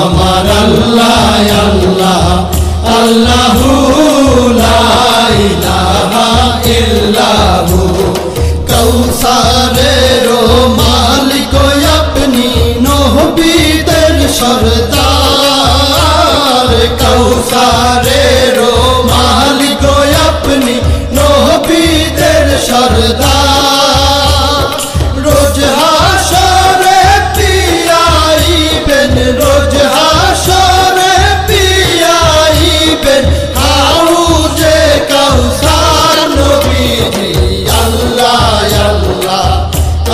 আমার আল্লাহ আল্লাহ আল্লাহু লা ইলাহা ইল্লাহু কৌসারের মালিক আপনি নবীদের সরদার কৌসারের মালিক আপনি নবীদের সরদার রোজ হাসরে পিয়াইবেন রোজ হাসরে পিয়াইবেন হাউজে কাউসার নবীজি আল্লাহ আল্লাহ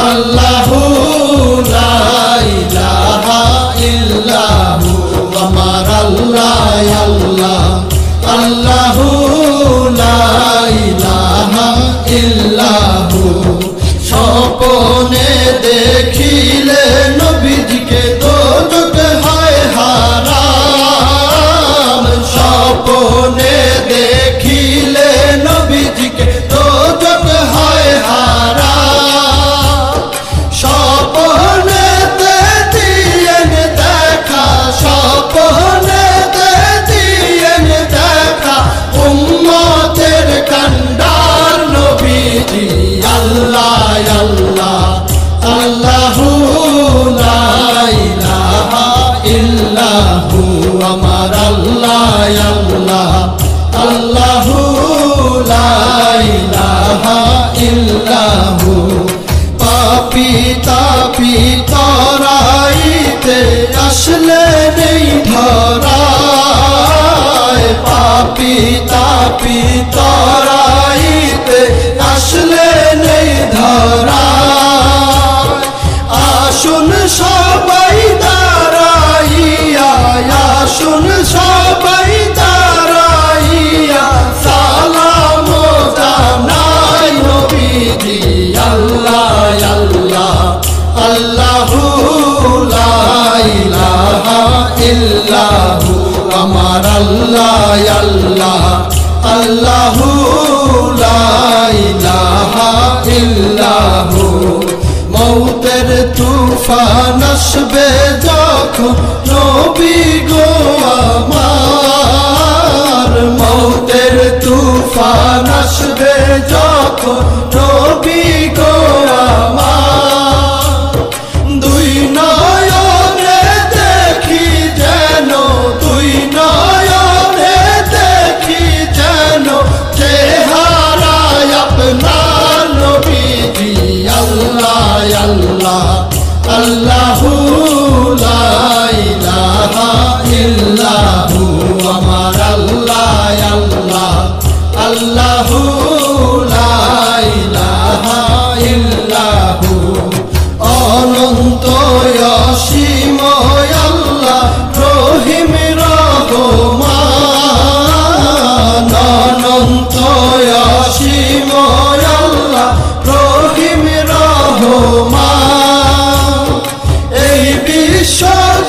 আল্লাহু লা ইলাহা ইল্লাহু আমার আল্লাহ আল্লাহ আল্লাহু লা ইলাহা ইল্লাহু স্বপ্নে দেখিলে নবীজিকে দোজখ হয় হারাম স্বপ্নে দেখিলে নবীজিকে দোজখ হয় হারাম স্বপ্নেতে দিয়েন দেখা স্বপ্নেতে দিয়েন দেখা উম্মতের কান্ডার নবীজি আল্লাহ আল্লাহ আল্লাহু লা ইলাহা ইল্লাহু আমার আল্লাহ আল্লাহ আল্লাহু লা ইলাহা ইল্লাহু পাপী তাপী তরাইতে আসলে নেই ধরায় পাপী তাপী তরাইতে আসলে নেই ধরায় আসুন সবাই দাঁড়াইয়া আসুন সবাই দাঁড়াইয়া সালাম জানাই নবীজি আল্লাহ আল্লাহ আল্লাহু লা ইলাহা ইল্লাহু আমার আল্লাহ আল্লাহ আল্লাহু লা ইলাহা ইল্লাহু মৌতের তুফান আসবে যখন নবী গো আমার মৌতের তুফান আসবে যখন নবী গো আমার দুই নয়নে দেখি যেন দুই নয়নে দেখি যেন চেহারায় আপনার নবীজি আল্লাহ আল্লাহ আল্লাহু লা ইলাহা ইল্লাহু আমার আল্লাহ আল্লাহ আল্লাহু লা ইলাহা ইল্লাহু অনন্ত অসীম আল্লাহ রহিম রহমান অনন্ত অসীম আল্লাহ রহিম রহমান এই বিশ্ব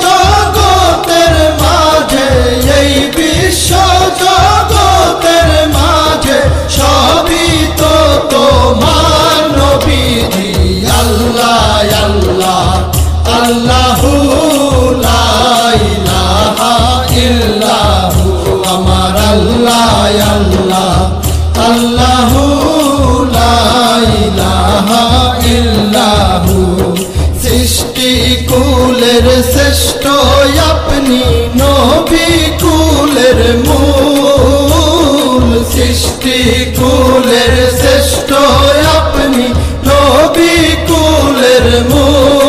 জগতের মাঝে এই বিশ্ব জগতের মাঝে সবই তো তোমার নবীজি আল্লাহ আল্লাহ আল্লাহু লা ইলাহা ইল্লাহু আমার আল্লাহ আল্লাহ আল্লাহু লা ইলাহা ইল্লাহু সৃষ্টি কুলের শ্রেষ্ঠ আপনি নবী কুলের মূল সৃষ্টি কুলের শ্রেষ্ঠ আপনি নবী কুলের মূল